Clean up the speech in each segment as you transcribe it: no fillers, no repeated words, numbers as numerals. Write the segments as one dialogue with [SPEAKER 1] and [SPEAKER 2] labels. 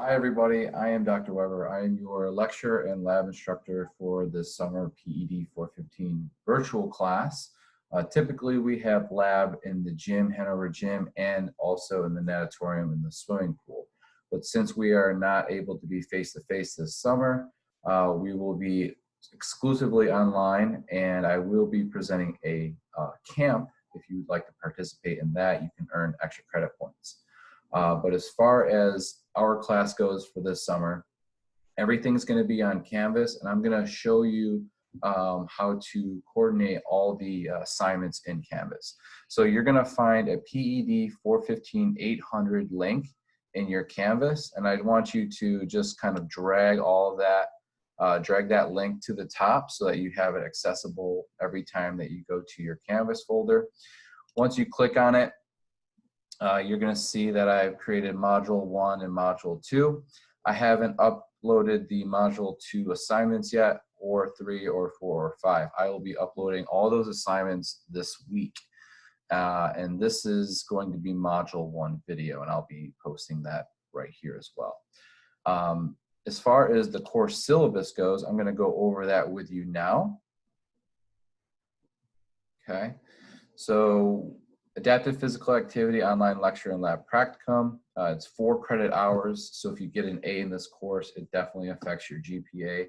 [SPEAKER 1] Hi everybody, I am Dr. Weber. I am your lecturer and lab instructor for the summer PED 415 virtual class. Typically we have lab in the gym, Hanover Gym, and also in the natatorium in the swimming pool. But since we are not able to be face-to-face this summer, we will be exclusively online, and I will be presenting a camp. If you would like to participate in that, you can earn extra credit points. But as far as our class goes for this summer, everything's going to be on Canvas, and I'm going to show you how to coordinate all the assignments in Canvas. So you're going to find a PED 415-800 link in your Canvas, and I'd want you to just kind of drag all of that, drag that link to the top so that you have it accessible every time that you go to your Canvas folder. Once you click on it, you're going to see that I've created Module 1 and Module 2. I haven't uploaded the Module 2 assignments yet, or 3, or 4, or 5. I will be uploading all those assignments this week. And this is going to be Module 1 video, and I'll be posting that right here as well. As far as the course syllabus goes, I'm going to go over that with you now. Okay, so Adaptive Physical Activity Online Lecture and Lab Practicum. It's 4 credit hours, so if you get an A in this course, it definitely affects your GPA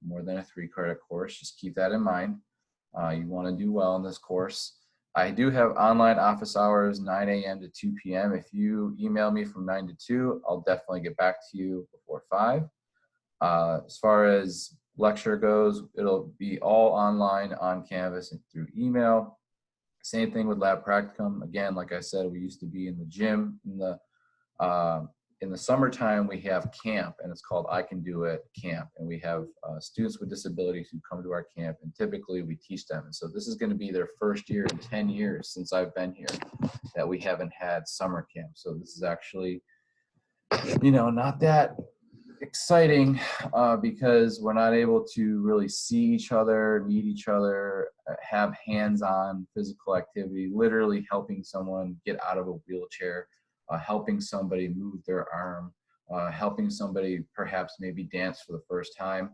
[SPEAKER 1] more than a 3 credit course. Just keep that in mind. You want to do well in this course. I do have online office hours, 9 a.m. to 2 p.m. If you email me from 9 to 2, I'll definitely get back to you before 5. As far as lecture goes, it'll be all online on Canvas and through email. Same thing with Lab Practicum. Again, like I said, we used to be in the gym. In the summertime, we have camp, and it's called I Can Do It Camp. And we have students with disabilities who come to our camp, and typically we teach them. And so this is going to be their first year in 10 years since I've been here that we haven't had summer camp. So this is actually, not that exciting because we're not able to really see each other, meet each other, have hands-on physical activity, literally helping someone get out of a wheelchair, helping somebody move their arm, helping somebody perhaps maybe dance for the first time.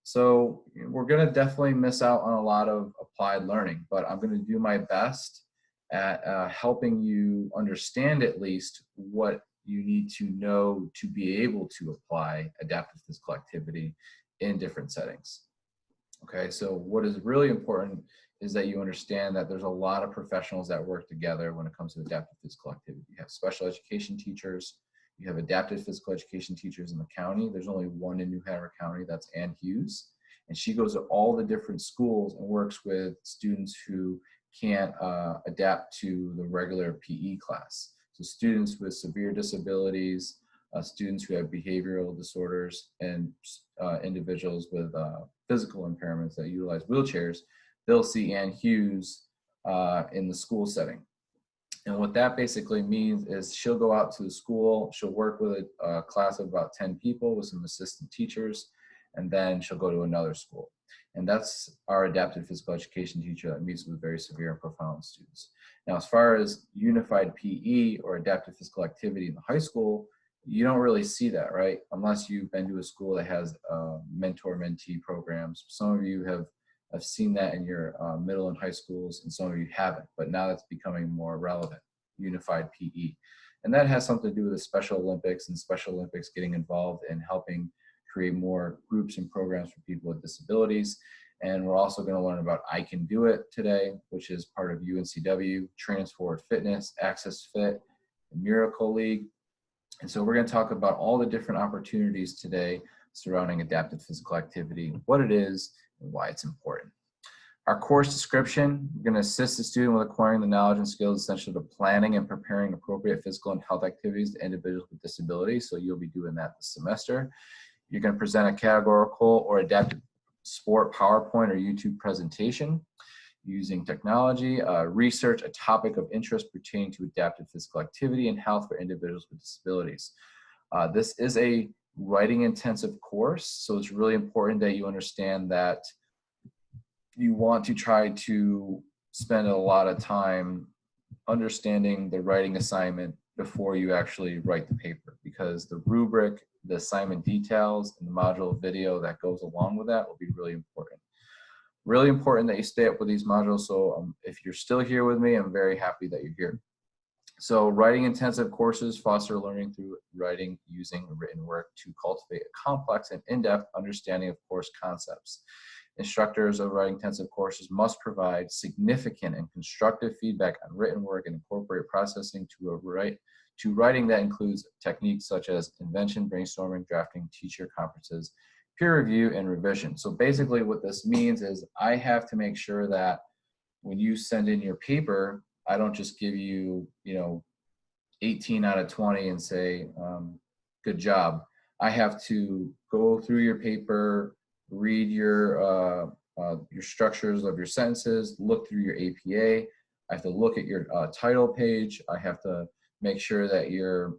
[SPEAKER 1] So we're going to definitely miss out on a lot of applied learning, but I'm going to do my best at helping you understand at least what you need to know to be able to apply adaptive physical activity in different settings. Okay, so what is really important is that you understand that there's a lot of professionals that work together when it comes to adaptive physical activity. You have special education teachers, you have adaptive physical education teachers in the county. There's only one in New Hanover County, that's Ann Hughes, and she goes to all the different schools and works with students who can't adapt to the regular PE class. So students with severe disabilities, students who have behavioral disorders, and individuals with physical impairments that utilize wheelchairs, they'll see Ann Hughes in the school setting. And what that basically means is she'll go out to the school, she'll work with a class of about 10 people with some assistant teachers, and then she'll go to another school. And that's our adaptive physical education teacher that meets with very severe and profound students. Now, as far as unified PE or adaptive physical activity in the high school, you don't really see that, right? Unless you've been to a school that has mentor-mentee programs. Some of you have seen that in your middle and high schools, and some of you haven't, but now that's becoming more relevant, unified PE. And that has something to do with the Special Olympics and Special Olympics getting involved in helping create more groups and programs for people with disabilities. And we're also going to learn about I Can Do It today, which is part of UNCW, Transforward Fitness, Access Fit, and Miracle League. And so we're going to talk about all the different opportunities today surrounding adaptive physical activity, what it is, and why it's important. Our course description, we're going to assist the student with acquiring the knowledge and skills essential to planning and preparing appropriate physical and health activities to individuals with disabilities. So you'll be doing that this semester. You're going to present a categorical or adaptive sport PowerPoint or YouTube presentation using technology, research a topic of interest pertaining to adaptive physical activity and health for individuals with disabilities. This is a writing intensive course, so it's really important that you understand that you want to try to spend a lot of time understanding the writing assignment before you actually write the paper, because the rubric, the assignment details, and the module video that goes along with that will be really important. Really important that you stay up with these modules. So if you're still here with me, I'm very happy that you're here. So writing intensive courses foster learning through writing using written work to cultivate a complex and in-depth understanding of course concepts. Instructors of writing intensive courses must provide significant and constructive feedback on written work and incorporate processing to writing that includes techniques such as invention, brainstorming, drafting, teacher conferences, peer review, and revision. So basically what this means is I have to make sure that when you send in your paper, I don't just give you, 18 out of 20 and say, good job. I have to go through your paper, read your structures of your sentences, look through your APA. I have to look at your title page. I have to make sure that you're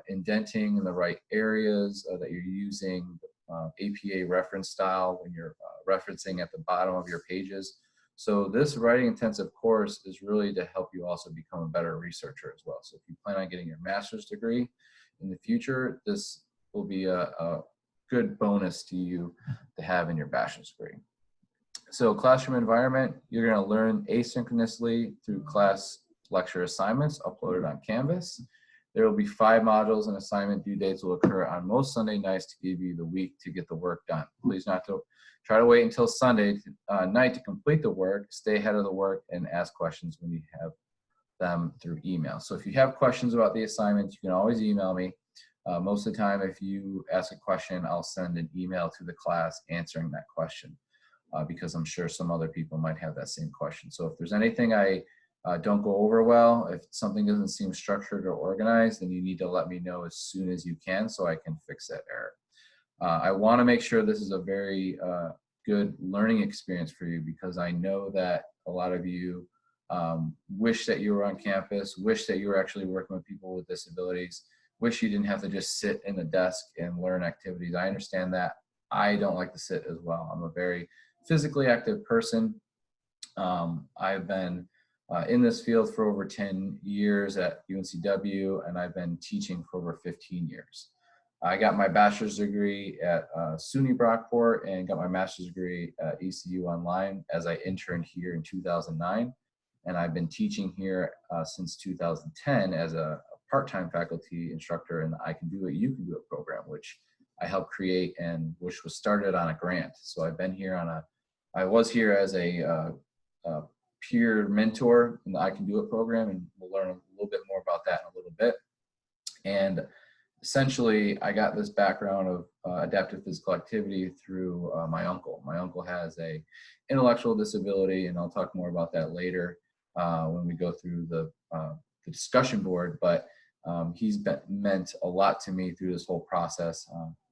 [SPEAKER 1] indenting in the right areas, that you're using APA reference style when you're referencing at the bottom of your pages. So this writing intensive course is really to help you also become a better researcher as well. So if you plan on getting your master's degree in the future, this will be a good bonus to you to have in your bachelor's degree. So classroom environment, you're going to learn asynchronously through class lecture assignments uploaded on Canvas. There will be 5 modules and assignment due dates will occur on most Sunday nights to give you the week to get the work done. Please not to try to wait until Sunday night to complete the work. Stay ahead of the work and ask questions when you have them through email. So if you have questions about the assignments, you can always email me. Most of the time, if you ask a question, I'll send an email to the class answering that question because I'm sure some other people might have that same question. So if there's anything I don't go over well, if something doesn't seem structured or organized, then you need to let me know as soon as you can so I can fix that error. I want to make sure this is a very good learning experience for you because I know that a lot of you wish that you were on campus, wish that you were actually working with people with disabilities, wish you didn't have to just sit in the desk and learn activities. I understand that. I don't like to sit as well. I'm a very physically active person. I've been in this field for over 10 years at UNCW, and I've been teaching for over 15 years. I got my bachelor's degree at SUNY Brockport and got my master's degree at ECU Online as I interned here in 2009. And I've been teaching here since 2010 as a part-time faculty instructor in the I Can Do It, You Can Do It program, which I helped create and which was started on a grant. So I've been here on I was here as a peer mentor in the I Can Do It program, and we'll learn a little bit more about that in a little bit. And essentially, I got this background of adaptive physical activity through my uncle. My uncle has a intellectual disability, and I'll talk more about that later when we go through the discussion board, but he's meant a lot to me through this whole process.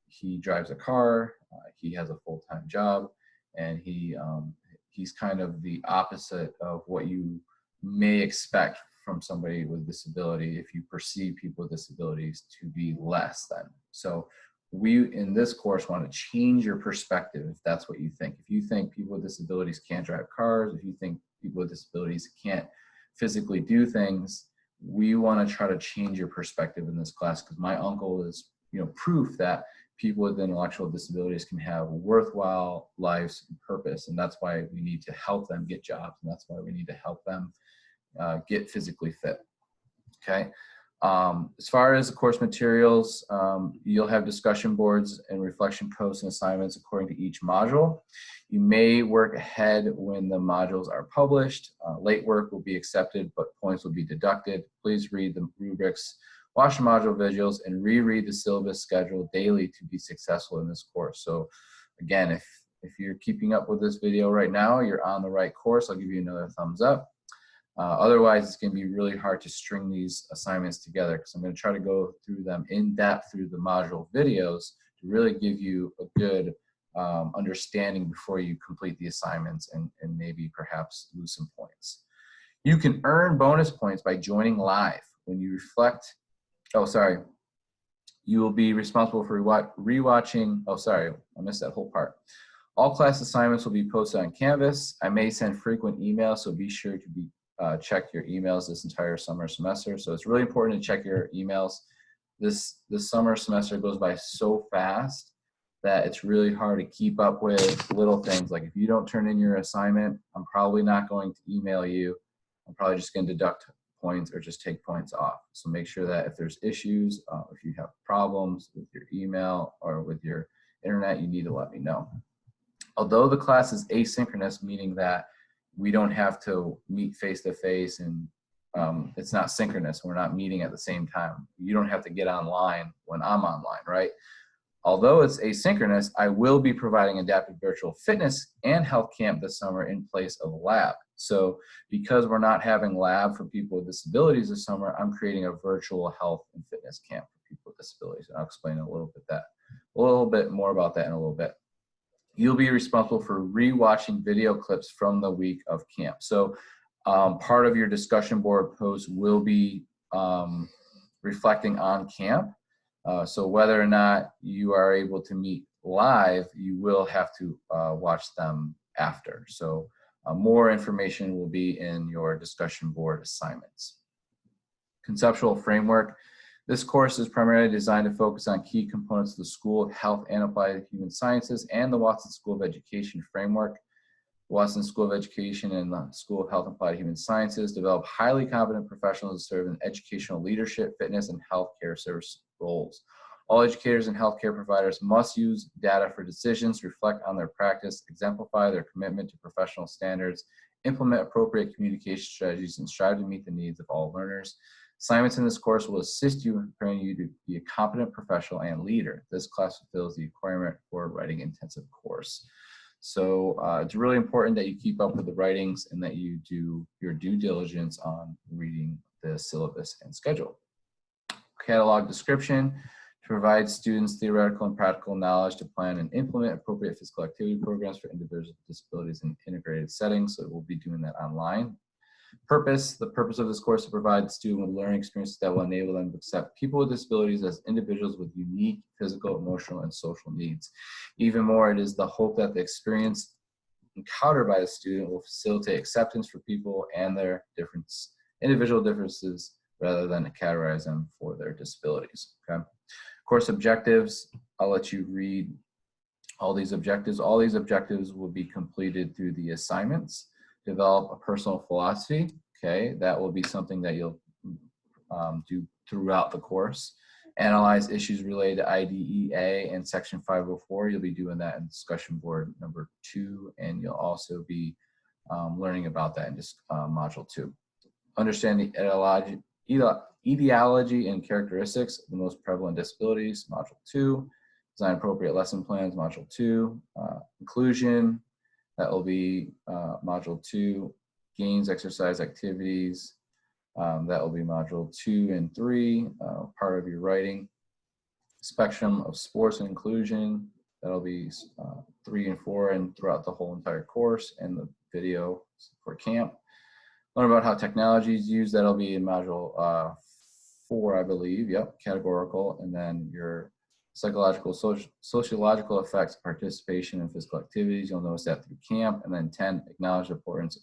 [SPEAKER 1] He drives a car, he has a full-time job, and he's kind of the opposite of what you may expect from somebody with disability if you perceive people with disabilities to be less than. So we in this course want to change your perspective if that's what you think. If you think people with disabilities can't drive cars, if you think people with disabilities can't physically do things, we want to try to change your perspective in this class because my uncle is proof that people with intellectual disabilities can have worthwhile lives and purpose, and that's why we need to help them get jobs, and that's why we need to help them get physically fit. Okay. As far as the course materials, you'll have discussion boards and reflection posts and assignments according to each module. You may work ahead when the modules are published. Late work will be accepted, but points will be deducted. Please read the rubrics, watch the module visuals, and reread the syllabus schedule daily to be successful in this course. So again, if you're keeping up with this video right now, you're on the right course. I'll give you another thumbs up. Otherwise, it's going to be really hard to string these assignments together because I'm going to try to go through them in depth through the module videos to really give you a good understanding before you complete the assignments and maybe perhaps lose some points. You can earn bonus points by joining live. When you reflect, you will be responsible for rewatching, I missed that whole part. All class assignments will be posted on Canvas. I may send frequent emails, so be sure to check your emails this entire summer semester. So it's really important to check your emails this summer semester goes by so fast that it's really hard to keep up with little things. Like if you don't turn in your assignment, I'm probably not going to email you. I'm probably just going to deduct points or just take points off. So make sure that if there's issues, if you have problems with your email or with your internet, you need to let me know. Although the class is asynchronous, meaning that we don't have to meet face-to-face and it's not synchronous. We're not meeting at the same time. You don't have to get online when I'm online, right? Although it's asynchronous, I will be providing adaptive virtual fitness and health camp this summer in place of lab. So because we're not having lab for people with disabilities this summer, I'm creating a virtual health and fitness camp for people with disabilities. And I'll explain a little bit more about that in a little bit. You'll be responsible for rewatching video clips from the week of camp. So part of your discussion board post will be reflecting on camp. So whether or not you are able to meet live, you will have to watch them after. So more information will be in your discussion board assignments. Conceptual framework. This course is primarily designed to focus on key components of the School of Health and Applied Human Sciences and the Watson School of Education framework. Watson School of Education and the School of Health and Applied Human Sciences develop highly competent professionals to serve in educational leadership, fitness, and healthcare service roles. All educators and healthcare providers must use data for decisions, reflect on their practice, exemplify their commitment to professional standards, implement appropriate communication strategies, and strive to meet the needs of all learners. Assignments in this course will assist you in preparing you to be a competent professional and leader. This class fulfills the requirement for a writing intensive course. So it's really important that you keep up with the writings and that you do your due diligence on reading the syllabus and schedule. Catalog description to provide students theoretical and practical knowledge to plan and implement appropriate physical activity programs for individuals with disabilities in integrated settings. So we'll be doing that online. The purpose of this course is to provide the student with learning experiences that will enable them to accept people with disabilities as individuals with unique physical, emotional, and social needs. Even more, it is the hope that the experience encountered by the student will facilitate acceptance for people and their individual differences rather than categorize them for their disabilities. Okay. Course objectives, I'll let you read all these objectives. All these objectives will be completed through the assignments. Develop a personal philosophy. Okay, that will be something that you'll do throughout the course. Analyze issues related to IDEA and Section 504. You'll be doing that in discussion board number 2, and you'll also be learning about that in module 2. Understand the etiology and characteristics of the most prevalent disabilities, module 2. Design appropriate lesson plans, module 2. Inclusion. That will be module 2, games, exercise, activities. That will be module 2 and 3, part of your writing. Spectrum of sports and inclusion. That'll be 3 and 4 and throughout the whole entire course, and the video for camp. Learn about how technology is used. That'll be in module 4, I believe. Yep, categorical. And then your psychological, sociological effects of participation in physical activities. You'll notice that through camp. And then 10, acknowledge the importance of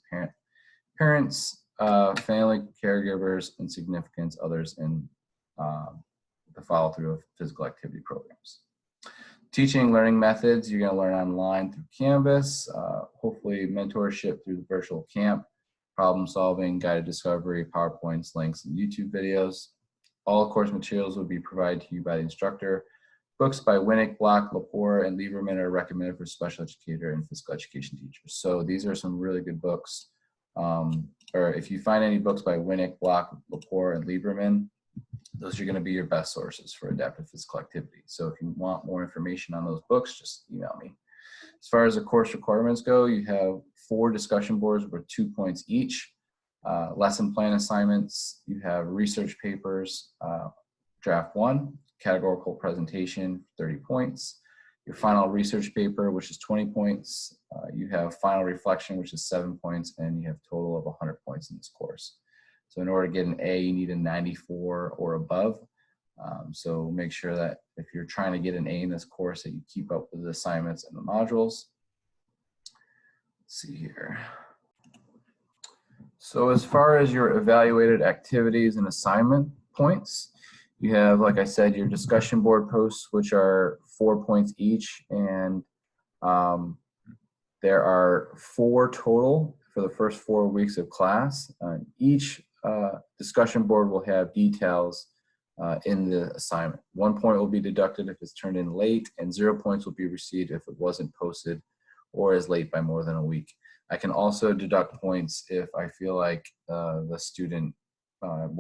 [SPEAKER 1] parents, family, caregivers, and significant others in the follow through of physical activity programs. Teaching learning methods, you're gonna learn online through Canvas, hopefully mentorship through the virtual camp, problem solving, guided discovery, PowerPoints, links, and YouTube videos. All course materials will be provided to you by the instructor. Books by Winnick, Block, Lepore, and Lieberman are recommended for special educator and physical education teachers. So these are some really good books. Or if you find any books by Winnick, Block, Lepore, and Lieberman, those are going to be your best sources for adaptive physical activity. So if you want more information on those books, just email me. As far as the course requirements go, you have 4 discussion boards with 2 points each. Lesson plan assignments, you have research papers, draft 1, categorical presentation, 30 points. Your final research paper, which is 20 points. You have final reflection, which is 7 points, and you have a total of 100 points in this course. So in order to get an A, you need a 94 or above. So make sure that if you're trying to get an A in this course, that you keep up with the assignments and the modules. Let's see here. So as far as your evaluated activities and assignment points, You have, like I said, your discussion board posts, which are 4 points each, and there are 4 total for the first 4 weeks of class. Each discussion board will have details in the assignment. 1 point will be deducted if it's turned in late, and 0 points will be received if it wasn't posted or is late by more than a week. I can also deduct points if I feel like the student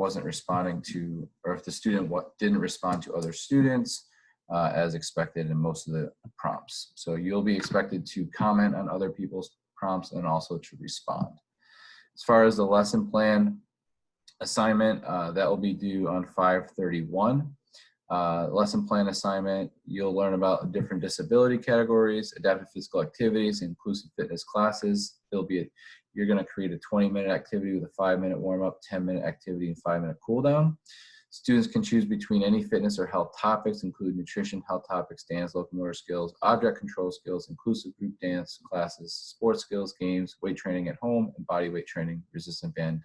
[SPEAKER 1] wasn't responding to, or if the student didn't respond to other students as expected in most of the prompts. So you'll be expected to comment on other people's prompts and also to respond. As far as the lesson plan assignment, that will be due on 5/31. Lesson plan assignment, you'll learn about different disability categories, adaptive physical activities, inclusive fitness classes. You're going to create a 20-minute activity with a 5-minute warm-up, 10-minute activity, and 5-minute cool down. Students can choose between any fitness or health topics, including nutrition, health topics, dance, locomotor skills, object control skills, inclusive group dance classes, sports skills, games, weight training at home, and body weight training, resistance band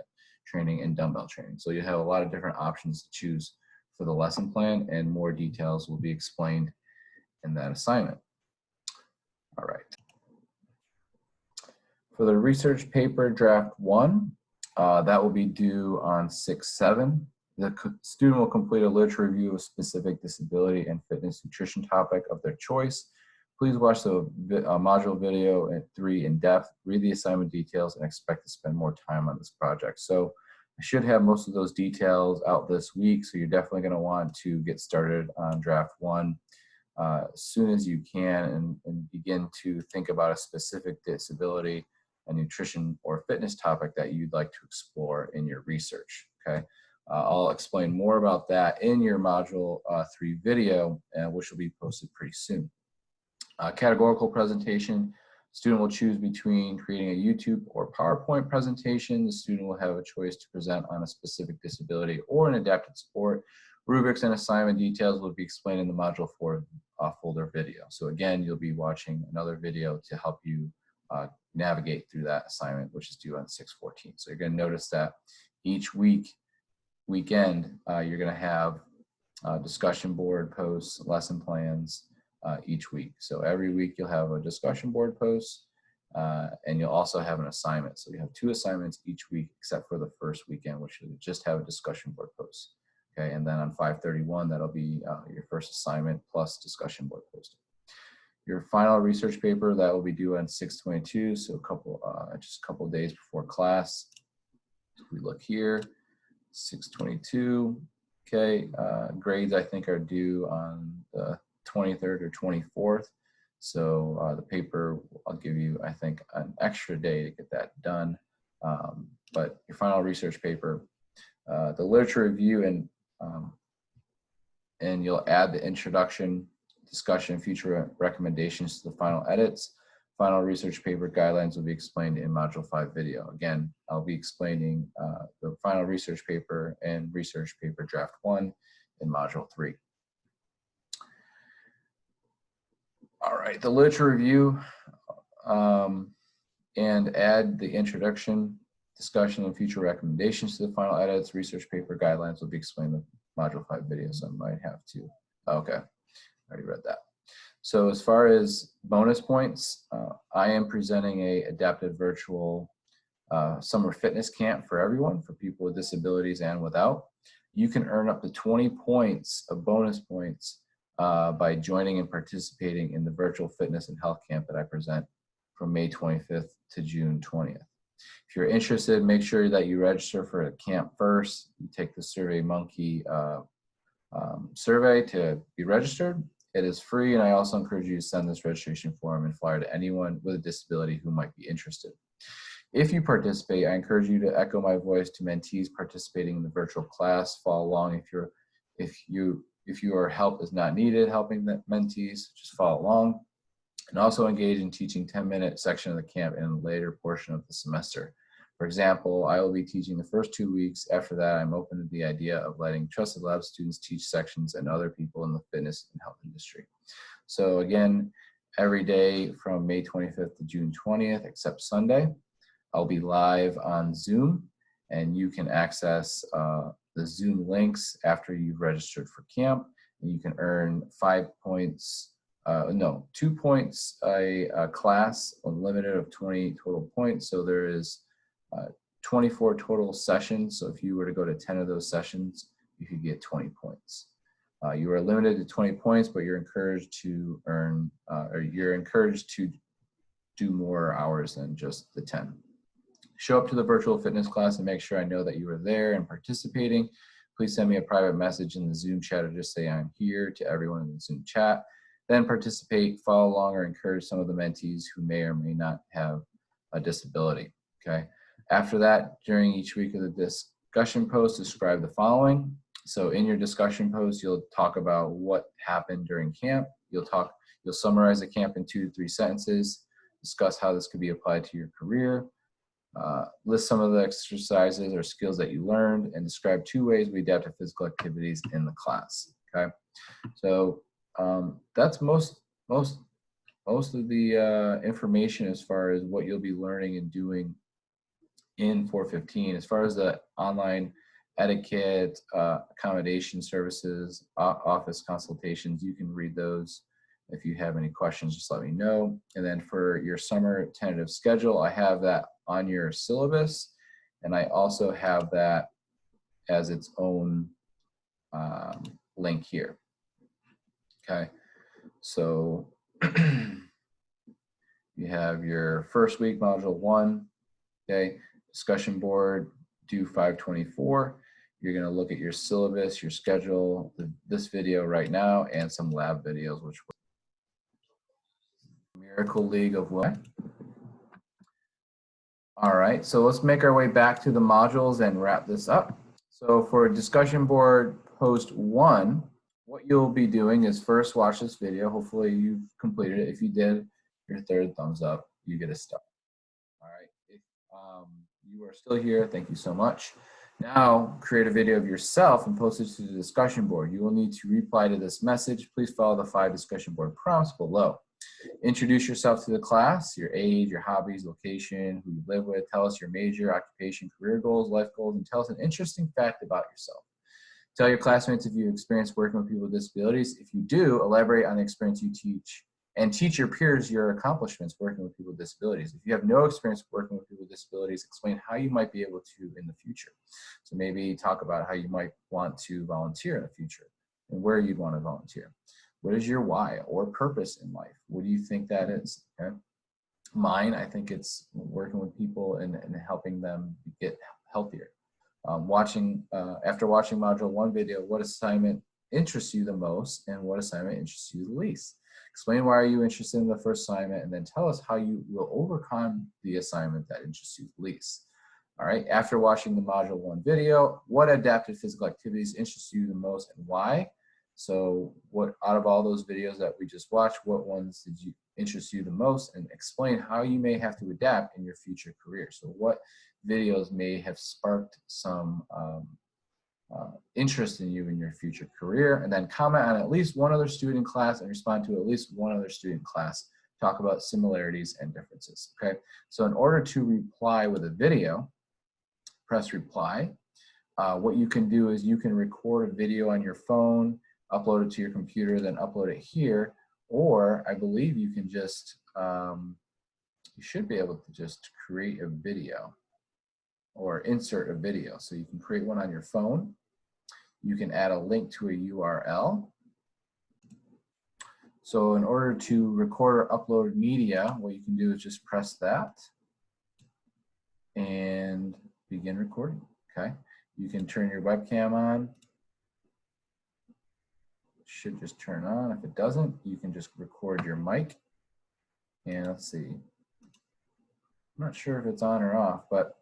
[SPEAKER 1] training, and dumbbell training. So you have a lot of different options to choose for the lesson plan, and more details will be explained in that assignment. All right. For the research paper draft 1, that will be due on 6/7. The student will complete a literature review of a specific disability and fitness nutrition topic of their choice. Please watch the module video at 3 in depth, read the assignment details, and expect to spend more time on this project. So I should have most of those details out this week, so you're definitely going to want to get started on draft 1 as soon as you can and begin to think about a specific disability, a nutrition or fitness topic that you'd like to explore in your research, okay? I'll explain more about that in your module 3 video, which will be posted pretty soon. Categorical presentation, student will choose between creating a YouTube or PowerPoint presentation. The student will have a choice to present on a specific disability or an adapted sport. Rubrics and assignment details will be explained in the Module 4 folder video. So again, you'll be watching another video to help you navigate through that assignment, which is due on 6/14. So you're going to notice that each weekend, you're going to have discussion board posts, lesson plans each week. So every week you'll have a discussion board post, and you'll also have an assignment. So you have 2 assignments each week, except for the first weekend, which will just have a discussion board post. Okay, and then on 5/31, that'll be your first assignment plus discussion board posting. Your final research paper, that will be due on 6/22, so just a couple of days before class. If we look here, 6/22, okay, grades I think are due on the 23rd or 24th. So the paper, I'll give you, I think, an extra day to get that done. But your final research paper, the literature review, and you'll add the introduction, discussion, future recommendations to the final edits. Final research paper guidelines will be explained in Module 5 video. Again, I'll be explaining the final research paper and research paper draft 1 in Module 3. All right, the literature review and add the introduction, discussion, and future recommendations to the final edits. Research paper guidelines will be explained in Module 5 video, so I might have to, okay, I already read that. So as far as bonus points, I am presenting a adaptive virtual summer fitness camp for everyone, for people with disabilities and without. You can earn up to 20 points of bonus points by joining and participating in the virtual fitness and health camp that I present from May 25th to June 20th. If you're interested, make sure that you register for a camp first. You take the SurveyMonkey survey to be registered. It is free, and I also encourage you to send this registration form and flyer to anyone with a disability who might be interested. If you participate, I encourage you to echo my voice to mentees participating in the virtual class. Follow along if your help is not needed helping the mentees, just follow along. And also engage in teaching 10-minute section of the camp in a later portion of the semester. For example, I will be teaching the first 2 weeks. After that, I'm open to the idea of letting Trusted Lab students teach sections and other people in the fitness and health industry. So again, every day from May 25th to June 20th, except Sunday, I'll be live on Zoom, and you can access the the Zoom links after you've registered for camp, and you can earn 5 points, no, 2 points a class, unlimited of 20 total points. So there is 24 total sessions. So if you were to go to 10 of those sessions, you could get 20 points. You are limited to 20 points, but you're encouraged to earn, or you're encouraged to do more hours than just the 10. Show up to the virtual fitness class and make sure I know that you are there and participating. Please send me a private message in the Zoom chat or just say I'm here to everyone in the Zoom chat. Then participate, follow along, or encourage some of the mentees who may or may not have a disability, okay? After that, during each week of the discussion post, describe the following. So in your discussion post, you'll talk about what happened during camp. You'll summarize the camp in 2 to 3 sentences, discuss how this could be applied to your career, list some of the exercises or skills that you learned, and describe 2 ways we adapt to physical activities in the class, okay? So that's most of the information as far as what you'll be learning and doing in 415. As far as the online etiquette, accommodation services, office consultations, you can read those. If you have any questions, just let me know. And then for your summer tentative schedule, I have that on your syllabus, and I also have that as its own link here. Okay, so you have your first week, module 1, okay, discussion board, due 5/24. You're gonna look at your syllabus, your schedule, this video right now, and some lab videos, which were Miracle League of Women. All right, so let's make our way back to the modules and wrap this up. So for discussion board post 1, what you'll be doing is first watch this video. Hopefully you've completed it. If you did, your 3rd thumbs up, you get a star. All right, if you are still here, thank you so much. Now create a video of yourself and post it to the discussion board. You will need to reply to this message. Please follow the 5 discussion board prompts below. Introduce yourself to the class, your age, your hobbies, location, who you live with. Tell us your major, occupation, career goals, life goals, and tell us an interesting fact about yourself. Tell your classmates if you experience working with people with disabilities. If you do, elaborate on the experience you teach, and teach your peers your accomplishments working with people with disabilities. If you have no experience working with people with disabilities, explain how you might be able to in the future. So maybe talk about how you might want to volunteer in the future and where you'd want to volunteer. What is your why or purpose in life? What do you think that is? Okay? Mine, I think it's working with people and helping them get healthier. After watching module 1 video, what assignment interests you the most and what assignment interests you the least? Explain why are you interested in the first assignment, and then tell us how you will overcome the assignment that interests you the least. All right, after watching the module 1 video, what adaptive physical activities interest you the most and why? So what out of all those videos that we just watched, what ones did you interest you the most, and explain how you may have to adapt in your future career. So what videos may have sparked some interest in you in your future career, and then comment on at least one other student class and respond to at least one other student class. Talk about similarities and differences, okay? So in order to reply with a video, press reply. What you can do is you can record a video on your phone, upload it to your computer, then upload it here, or I believe you can just, you should be able to just create a video or insert a video. So you can create one on your phone. You can add a link to a URL. So in order to record or upload media, what you can do is just press that and begin recording, okay? You can turn your webcam on. It should just turn on. If it doesn't, you can just record your mic. And let's see. I'm not sure if it's on or off, but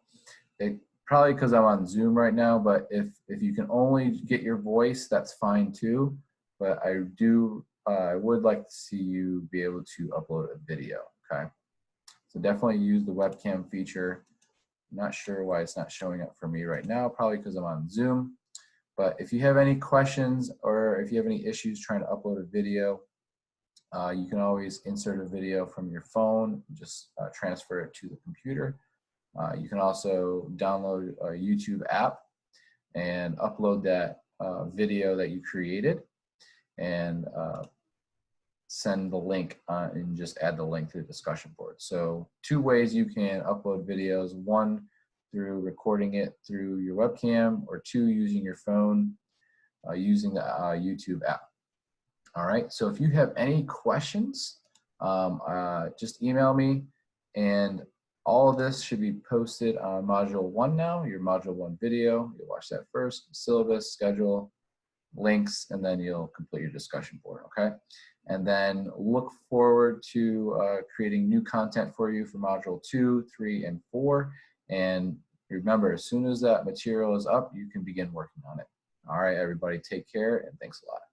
[SPEAKER 1] it probably because I'm on Zoom right now, but if you can only get your voice, that's fine too. But I would like to see you be able to upload a video, okay? So definitely use the webcam feature. I'm not sure why it's not showing up for me right now, probably because I'm on Zoom. But if you have any questions or if you have any issues trying to upload a video, you can always insert a video from your phone, just transfer it to the computer. You can also download a YouTube app and upload that video that you created and send the link and just add the link to the discussion board. So 2 ways you can upload videos: 1 through recording it through your webcam, or 2 using your phone using the YouTube app. All right, so if you have any questions, just email me, and all of this should be posted on Module 1 now, your Module 1 video. You'll watch that first, syllabus, schedule, links, and then you'll complete your discussion board, okay? And then look forward to creating new content for you for Module 2, 3, and 4. And remember, as soon as that material is up, you can begin working on it. All right, everybody, take care, and thanks a lot.